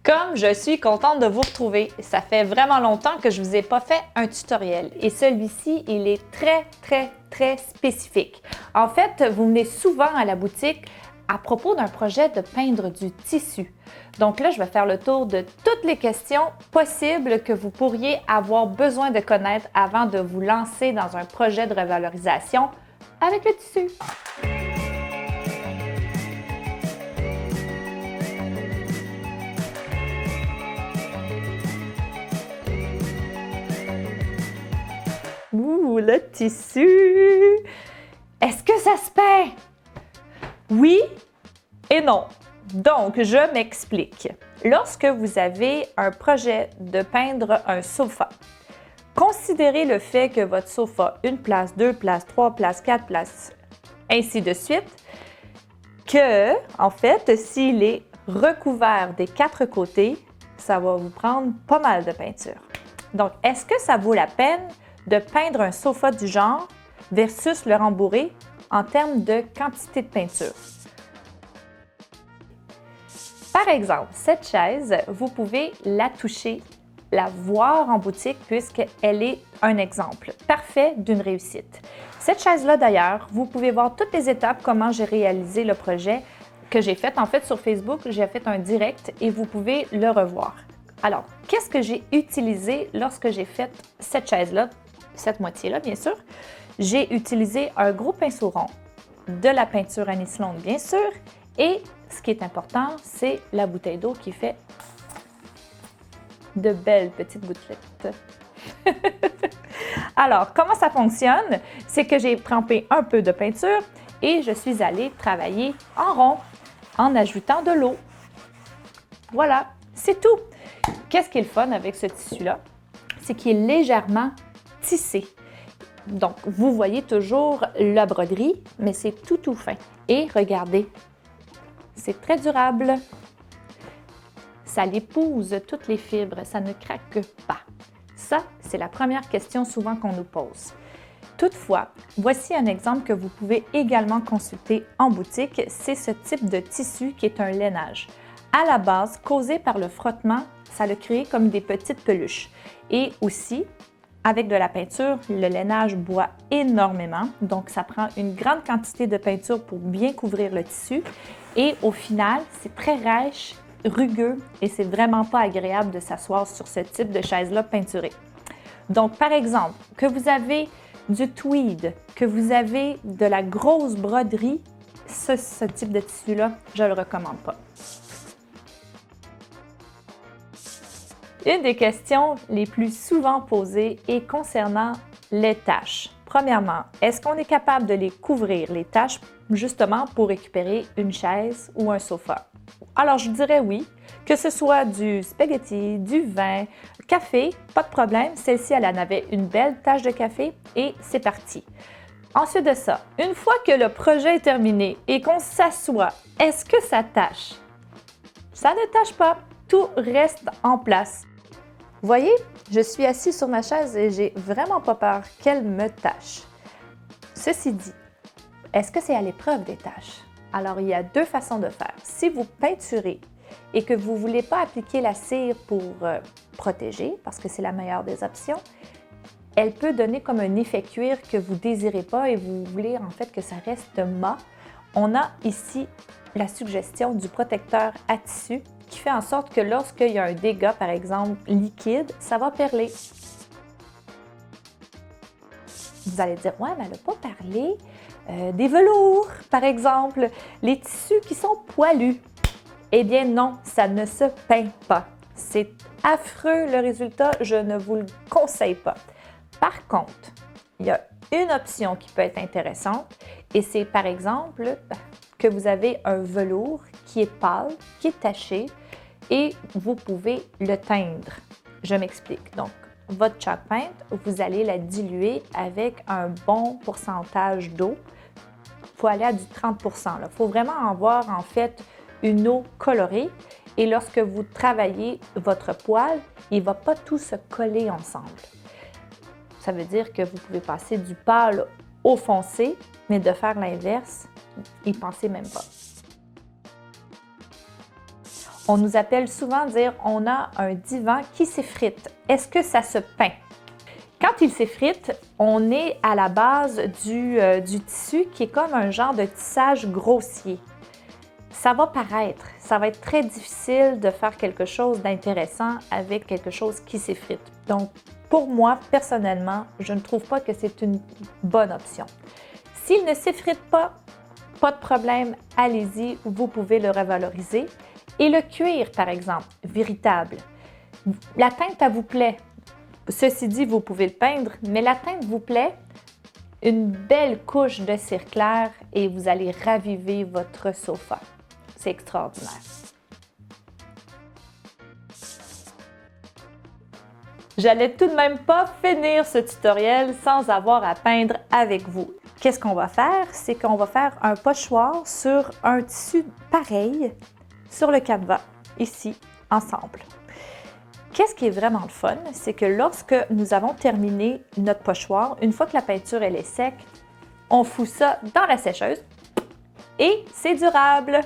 Comme je suis contente de vous retrouver, ça fait vraiment longtemps que je ne vous ai pas fait un tutoriel et celui-ci, il est très spécifique. En fait, vous venez souvent à la boutique à propos d'un projet de peindre du tissu. Donc là, je vais faire le tour de toutes les questions possibles que vous pourriez avoir besoin de connaître avant de vous lancer dans un projet de revalorisation avec le tissu. Ouh, le tissu! Est-ce que ça se peint? Oui et non. Donc, je m'explique. Lorsque vous avez un projet de peindre un sofa, considérez le fait que votre sofa, une place, deux places, trois places, quatre places, ainsi de suite, que, en fait, s'il est recouvert des quatre côtés, ça va vous prendre pas mal de peinture. Donc, est-ce que ça vaut la peine de peindre un sofa du genre versus le rembourrer en termes de quantité de peinture? Par exemple, cette chaise, vous pouvez la toucher, la voir en boutique puisqu'elle est un exemple parfait d'une réussite. Cette chaise-là, d'ailleurs, vous pouvez voir toutes les étapes, comment j'ai réalisé le projet que j'ai fait. En fait, sur Facebook, j'ai fait un direct et vous pouvez le revoir. Alors, qu'est-ce que j'ai utilisé lorsque j'ai fait cette chaise-là, cette moitié-là, bien sûr? J'ai utilisé un gros pinceau rond, de la peinture anis longue, bien sûr, et ce qui est important, c'est la bouteille d'eau qui fait de belles petites gouttelettes. Alors, comment ça fonctionne? C'est que j'ai trempé un peu de peinture et je suis allée travailler en rond en ajoutant de l'eau. Voilà, c'est tout. Qu'est-ce qui est le fun avec ce tissu-là? C'est qu'il est légèrement tissé. Donc, vous voyez toujours la broderie, mais c'est tout fin. Et regardez, c'est très durable. Ça l'épouse toutes les fibres, ça ne craque pas. Ça, c'est la première question souvent qu'on nous pose. Toutefois, voici un exemple que vous pouvez également consulter en boutique. C'est ce type de tissu qui est un lainage. À la base, causé par le frottement, ça le crée comme des petites peluches. Et aussi, avec de la peinture, le lainage boit énormément, donc ça prend une grande quantité de peinture pour bien couvrir le tissu. Et au final, c'est très rêche, rugueux et c'est vraiment pas agréable de s'asseoir sur ce type de chaise-là peinturée. Donc, par exemple, que vous avez du tweed, que vous avez de la grosse broderie, ce type de tissu-là, je ne le recommande pas. Une des questions les plus souvent posées est concernant les taches. Premièrement, est-ce qu'on est capable de les couvrir, les taches, justement pour récupérer une chaise ou un sofa? Alors, je dirais oui, que ce soit du spaghetti, du vin, café, pas de problème. Celle-ci, elle en avait une belle tache de café et c'est parti. Ensuite de ça, une fois que le projet est terminé et qu'on s'assoit, est-ce que ça tâche? Ça ne tâche pas, tout reste en place. Vous voyez, je suis assise sur ma chaise et j'ai vraiment pas peur qu'elle me tâche. Ceci dit, est-ce que c'est à l'épreuve des tâches? Alors, il y a deux façons de faire. Si vous peinturez et que vous ne voulez pas appliquer la cire pour protéger, parce que c'est la meilleure des options, elle peut donner comme un effet cuir que vous ne désirez pas et vous voulez en fait que ça reste mat. On a ici la suggestion du protecteur à tissu qui fait en sorte que lorsqu'il y a un dégât, par exemple liquide, ça va perler. Vous allez dire, ouais, mais elle n'a pas parlé des velours, par exemple, les tissus qui sont poilus. Eh bien non, ça ne se peint pas. C'est affreux le résultat, je ne vous le conseille pas. Par contre, il y a une option qui peut être intéressante et c'est par exemple que vous avez un velours qui est pâle, qui est taché et vous pouvez le teindre. Je m'explique. Donc, votre chalk paint, vous allez la diluer avec un bon pourcentage d'eau. Il faut aller à du 30 %. Il faut vraiment avoir en fait une eau colorée et lorsque vous travaillez votre poil, il ne va pas tout se coller ensemble. Ça veut dire que vous pouvez passer du pâle au foncé, mais de faire l'inverse, n'y pensez même pas. On nous appelle souvent dire on a un divan qui s'effrite. Est-ce que ça se peint? Quand il s'effrite, on est à la base du tissu qui est comme un genre de tissage grossier. Ça va paraître, ça va être très difficile de faire quelque chose d'intéressant avec quelque chose qui s'effrite. Donc, pour moi, personnellement, je ne trouve pas que c'est une bonne option. S'il ne s'effrite pas de problème, allez-y, vous pouvez le revaloriser. Et le cuir, par exemple, véritable. La teinte, elle vous plaît. Ceci dit, vous pouvez le peindre, mais la teinte vous plaît, une belle couche de cire claire et vous allez raviver votre sofa. C'est extraordinaire. J'allais tout de même pas finir ce tutoriel sans avoir à peindre avec vous. Qu'est-ce qu'on va faire? C'est qu'on va faire un pochoir sur un tissu pareil sur le canevas, ici, ensemble. Qu'est-ce qui est vraiment le fun? C'est que lorsque nous avons terminé notre pochoir, une fois que la peinture elle est sec, on fout ça dans la sécheuse et c'est durable.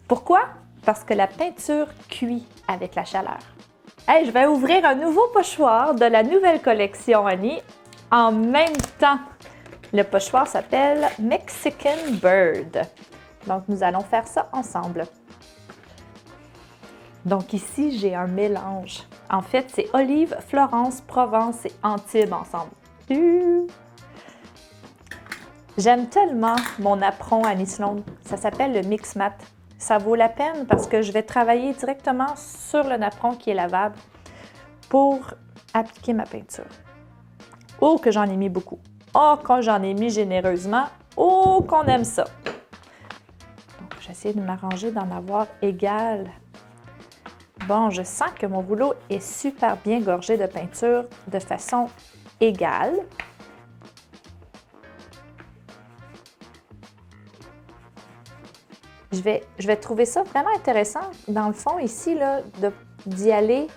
Pourquoi? Parce que la peinture cuit avec la chaleur. Hey, je vais ouvrir un nouveau pochoir de la nouvelle collection Annie en même temps. Le pochoir s'appelle Mexican Bird. Donc, nous allons faire ça ensemble. Donc ici, j'ai un mélange. En fait, c'est Olive, Florence, Provence et Antibes ensemble. J'aime tellement mon apron Annie Sloan. Ça s'appelle le Mix Mat. Ça vaut la peine parce que je vais travailler directement sur le napperon qui est lavable pour appliquer ma peinture. Oh, que j'en ai mis beaucoup. Oh, quand j'en ai mis généreusement. Oh, qu'on aime ça. Donc, j'essaie de m'arranger d'en avoir égal. Bon, je sens que mon rouleau est super bien gorgé de peinture de façon égale. Je vais trouver ça vraiment intéressant, dans le fond, ici, d'y aller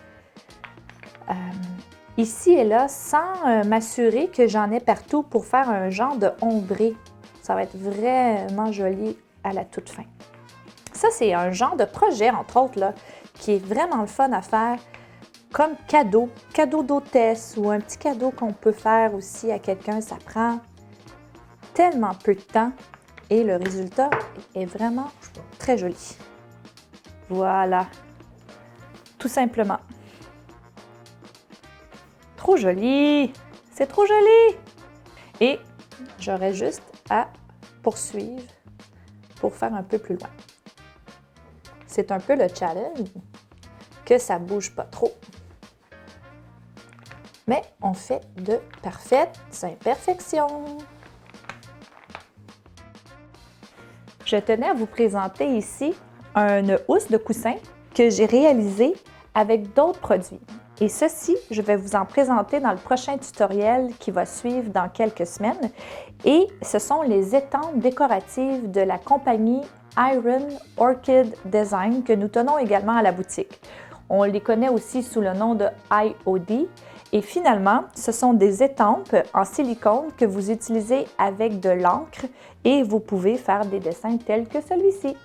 ici et là, sans m'assurer que j'en ai partout pour faire un genre de ombré. Ça va être vraiment joli à la toute fin. Ça, c'est un genre de projet, entre autres, là, qui est vraiment le fun à faire comme cadeau d'hôtesse ou un petit cadeau qu'on peut faire aussi à quelqu'un. Ça prend tellement peu de temps et le résultat est vraiment très joli. Voilà, tout simplement. Trop joli! C'est trop joli! Et j'aurais juste à poursuivre pour faire un peu plus loin. C'est un peu le challenge, que ça ne bouge pas trop. Mais on fait de parfaites imperfections. Je tenais à vous présenter ici une housse de coussin que j'ai réalisée avec d'autres produits. Et ceci, je vais vous en présenter dans le prochain tutoriel qui va suivre dans quelques semaines. Et ce sont les étampes décoratives de la compagnie Iron Orchid Design que nous tenons également à la boutique. On les connaît aussi sous le nom de IOD. Et finalement, ce sont des étampes en silicone que vous utilisez avec de l'encre et vous pouvez faire des dessins tels que celui-ci.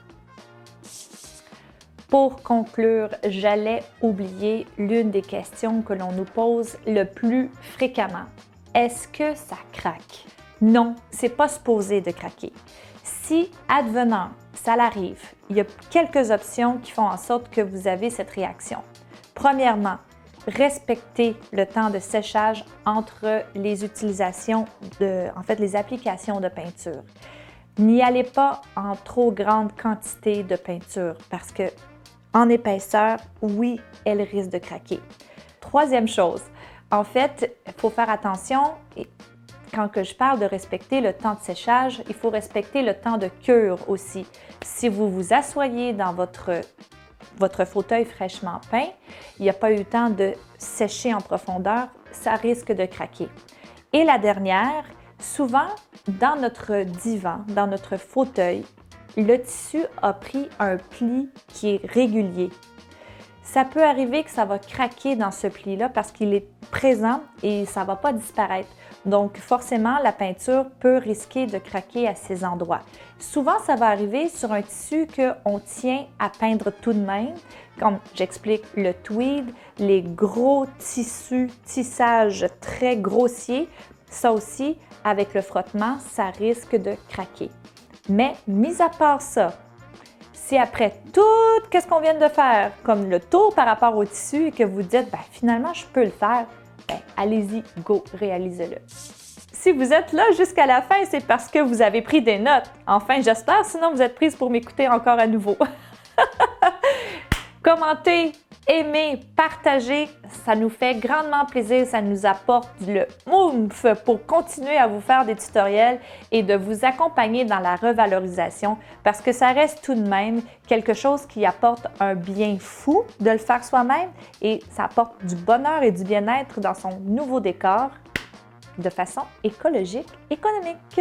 Pour conclure, j'allais oublier l'une des questions que l'on nous pose le plus fréquemment. Est-ce que ça craque? Non, c'est pas supposé de craquer. Si, advenant, ça l'arrive, il y a quelques options qui font en sorte que vous avez cette réaction. Premièrement, respectez le temps de séchage entre les utilisations les applications de peinture. N'y allez pas en trop grande quantité de peinture parce que en épaisseur, oui, elle risque de craquer. Troisième chose, en fait, il faut faire attention, et quand je parle de respecter le temps de séchage, il faut respecter le temps de cure aussi. Si vous vous asseyez dans votre fauteuil fraîchement peint, il n'y a pas eu le temps de sécher en profondeur, ça risque de craquer. Et la dernière, souvent dans notre divan, dans notre fauteuil, le tissu a pris un pli qui est régulier. Ça peut arriver que ça va craquer dans ce pli-là parce qu'il est présent et ça ne va pas disparaître. Donc, forcément, la peinture peut risquer de craquer à ces endroits. Souvent, ça va arriver sur un tissu qu'on tient à peindre tout de même, comme j'explique le tweed, les gros tissages très grossiers. Ça aussi, avec le frottement, ça risque de craquer. Mais, mis à part ça, si après tout ce qu'on vient de faire, comme le tour par rapport au tissu, et que vous dites, finalement, je peux le faire, allez-y, go, réalisez-le. Si vous êtes là jusqu'à la fin, c'est parce que vous avez pris des notes. Enfin, j'espère, sinon vous êtes prise pour m'écouter encore à nouveau. Commentez, aimez, partagez, ça nous fait grandement plaisir, ça nous apporte le oomph pour continuer à vous faire des tutoriels et de vous accompagner dans la revalorisation parce que ça reste tout de même quelque chose qui apporte un bien fou de le faire soi-même et ça apporte du bonheur et du bien-être dans son nouveau décor de façon écologique, économique.